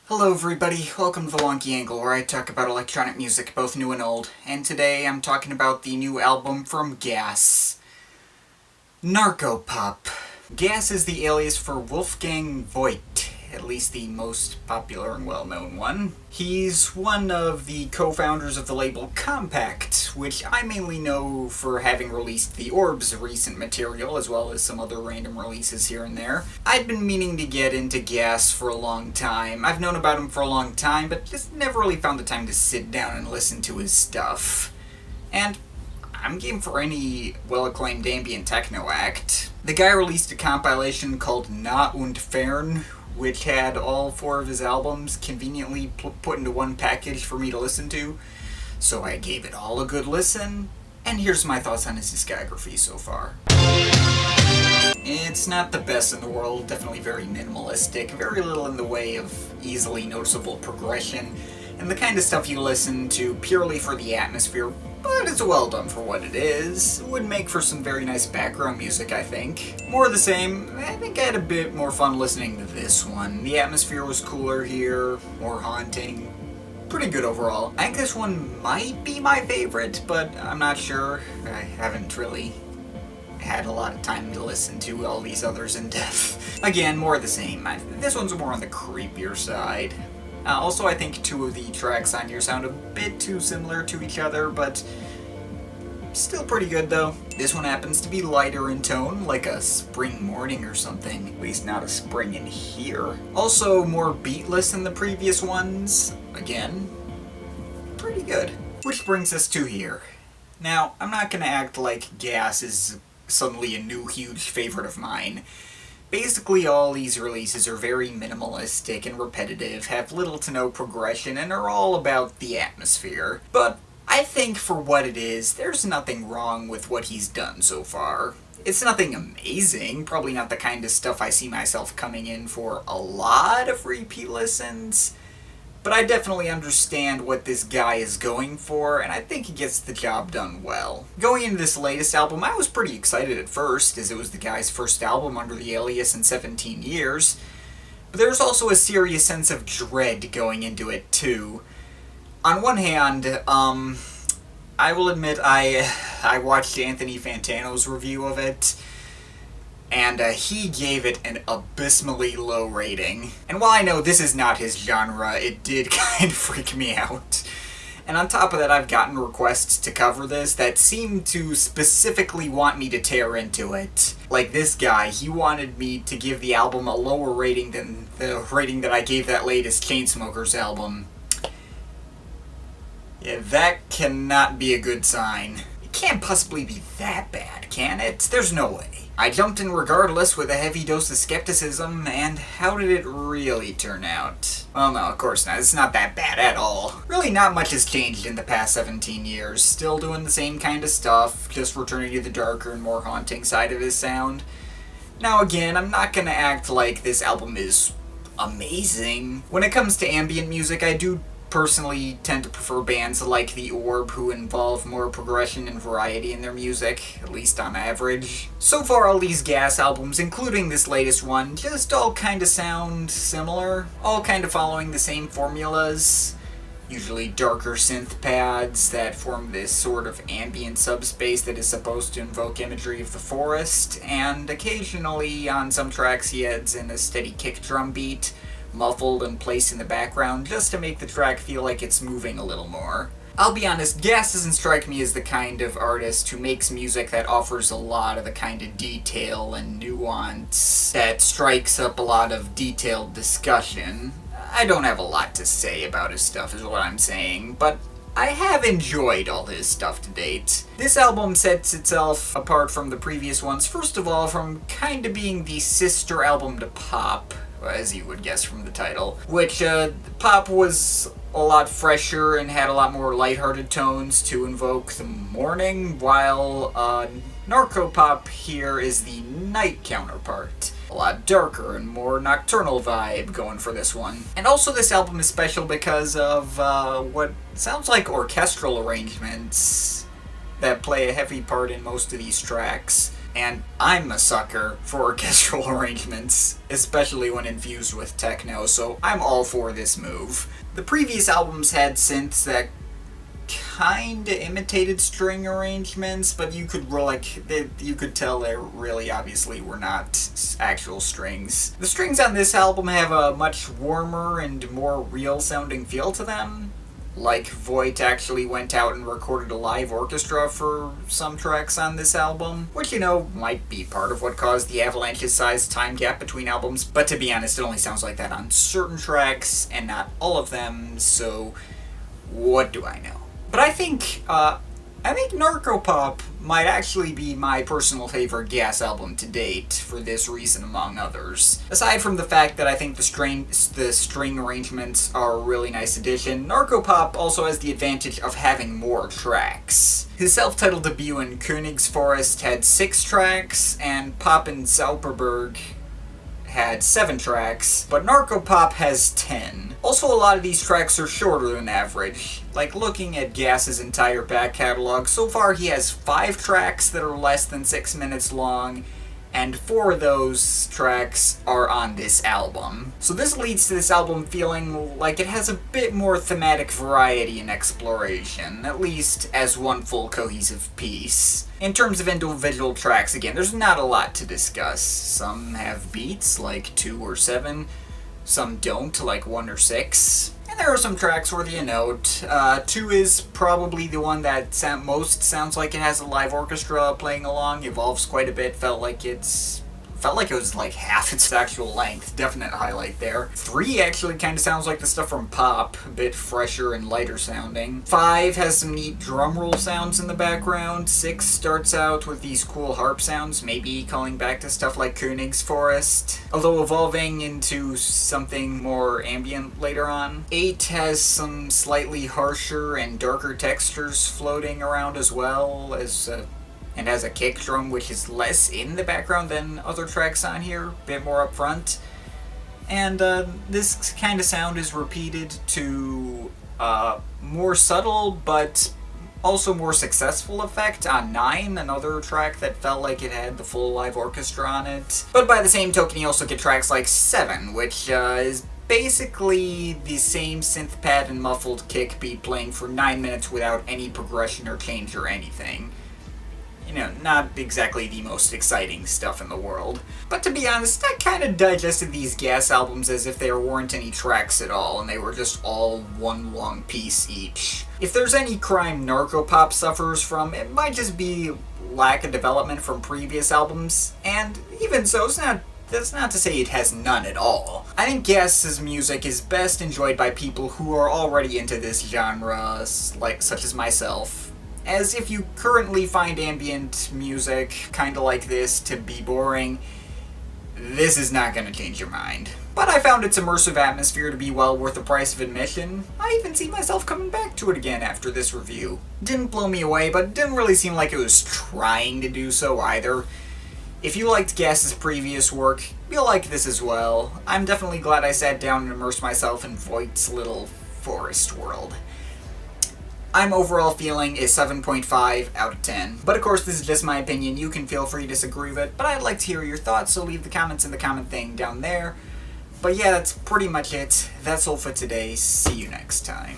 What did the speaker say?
Hello everybody, welcome to the Wonky Angle, where I talk about electronic music, both new and old. And today I'm talking about the new album from Gas, Narkopop. Gas is the alias for Wolfgang Voigt, at least the most popular and well-known one. He's one of the co-founders of the label Compact, which I mainly know for having released the Orb's recent material, as well as some other random releases here and there. I'd been meaning to get into Gas for a long time. I've known about him for a long time, but just never really found the time to sit down and listen to his stuff. And I'm game for any well-acclaimed ambient techno act. The guy released a compilation called Nah und Fern, which had all 4 of his albums conveniently put into one package for me to listen to, so I gave it all a good listen, and here's my thoughts on his discography so far. It's not the best in the world, definitely very minimalistic, very little in the way of easily noticeable progression, and the kind of stuff you listen to purely for the atmosphere, but it's well done for what it is. It would make for some very nice background music, I think. More of the same. I think I had a bit more fun listening to this one. The atmosphere was cooler here, more haunting. Pretty good overall. I think this one might be my favorite, but I'm not sure. I haven't really had a lot of time to listen to all these others in depth. Again, more of the same. This one's more on the creepier side. Also, I think 2 of the tracks on here sound a bit too similar to each other, but still pretty good though. This one happens to be lighter in tone, like a spring morning or something. At least not a spring in here. Also, more beatless than the previous ones. Again, pretty good. Which brings us to here. Now, I'm not gonna act like Gas is suddenly a new huge favorite of mine. Basically, all these releases are very minimalistic and repetitive, have little to no progression, and are all about the atmosphere. But I think for what it is, there's nothing wrong with what he's done so far. It's nothing amazing, probably not the kind of stuff I see myself coming in for a lot of repeat listens, but I definitely understand what this guy is going for, and I think he gets the job done well. Going into this latest album, I was pretty excited at first, as it was the guy's first album under the alias in 17 years. But there's also a serious sense of dread going into it, too. On one hand, I will admit I watched Anthony Fantano's review of it, and he gave it an abysmally low rating. And while I know this is not his genre, it did kind of freak me out. And on top of that, I've gotten requests to cover this that seem to specifically want me to tear into it. Like this guy, he wanted me to give the album a lower rating than the rating that I gave that latest Chainsmokers album. Yeah, that cannot be a good sign. It can't possibly be that bad, can it? There's no way. I jumped in regardless with a heavy dose of skepticism, and how did it really turn out? Well, no, of course not. It's not that bad at all. Really not much has changed in the past 17 years. Still doing the same kind of stuff, just returning to the darker and more haunting side of his sound. Now again, I'm not gonna act like this album is amazing. When it comes to ambient music, I do personally tend to prefer bands like the Orb, who involve more progression and variety in their music, at least on average. So far, all these Gas albums, including this latest one, just all kind of sound similar, all kind of following the same formulas. Usually darker synth pads that form this sort of ambient subspace that is supposed to invoke imagery of the forest, and occasionally on some tracks he adds in a steady kick drum beat, muffled and placed in the background, just to make the track feel like it's moving a little more. I'll be honest, Gas doesn't strike me as the kind of artist who makes music that offers a lot of the kind of detail and nuance that strikes up a lot of detailed discussion. I don't have a lot to say about his stuff is what I'm saying, but I have enjoyed all his stuff to date. This album sets itself apart from the previous ones, first of all, from kind of being the sister album to Pop, as you would guess from the title, which Pop was a lot fresher and had a lot more lighthearted tones to invoke the morning, while Narkopop here is the night counterpart. A lot darker and more nocturnal vibe going for this one. And also this album is special because of what sounds like orchestral arrangements that play a heavy part in most of these tracks. And I'm a sucker for orchestral arrangements, especially when infused with techno, so I'm all for this move. The previous albums had synths that kinda imitated string arrangements, but you could tell they really obviously were not actual strings. The strings on this album have a much warmer and more real sounding feel to them. Like Voight actually went out and recorded a live orchestra for some tracks on this album, which, might be part of what caused the avalanche-sized time gap between albums, but to be honest, it only sounds like that on certain tracks, and not all of them, so what do I know? But I think Narkopop might actually be my personal favorite Gas album to date, for this reason among others. Aside from the fact that I think the string arrangements are a really nice addition, Narkopop also has the advantage of having more tracks. His self-titled debut in Königsforest had 6 tracks, and Pop in Zauberberg had 7 tracks, but Narkopop has 10. Also, a lot of these tracks are shorter than average. Like, looking at Gas's entire back catalog, so far he has 5 tracks that are less than 6 minutes long, and 4 of those tracks are on this album. So this leads to this album feeling like it has a bit more thematic variety and exploration, at least as one full cohesive piece. In terms of individual tracks, again, there's not a lot to discuss. Some have beats, like 2 or 7, some don't, like 1 or 6. And there are some tracks worthy of note. 2 is probably the one that most sounds like it has a live orchestra playing along, evolves quite a bit, felt like it was like half its actual length. Definite highlight there. 3 actually kind of sounds like the stuff from Pop, a bit fresher and lighter sounding. 5 has some neat drum roll sounds in the background. 6 starts out with these cool harp sounds, maybe calling back to stuff like Königsforest, although evolving into something more ambient later on. 8 has some slightly harsher and darker textures floating around as well, and has a kick drum which is less in the background than other tracks on here, a bit more up front. And this kind of sound is repeated to more subtle but also more successful effect on 9, another track that felt like it had the full live orchestra on it. But by the same token, you also get tracks like 7, which is basically the same synth pad and muffled kick beat playing for 9 minutes without any progression or change or anything. Not exactly the most exciting stuff in the world. But to be honest, I kind of digested these Gas albums as if there weren't any tracks at all, and they were just all one long piece each. If there's any crime Narkopop suffers from, it might just be lack of development from previous albums, and even so, that's not to say it has none at all. I think Gas's music is best enjoyed by people who are already into this genre, such as myself. As if you currently find ambient music kinda like this to be boring, this is not gonna change your mind. But I found its immersive atmosphere to be well worth the price of admission. I even see myself coming back to it again after this review. Didn't blow me away, but didn't really seem like it was trying to do so either. If you liked Gas's previous work, you'll like this as well. I'm definitely glad I sat down and immersed myself in Voight's little forest world. I'm overall feeling a 7.5 out of 10. But of course, this is just my opinion. You can feel free to disagree with it, but I'd like to hear your thoughts, so leave the comments in the comment thing down there. But yeah, that's pretty much it. That's all for today. See you next time.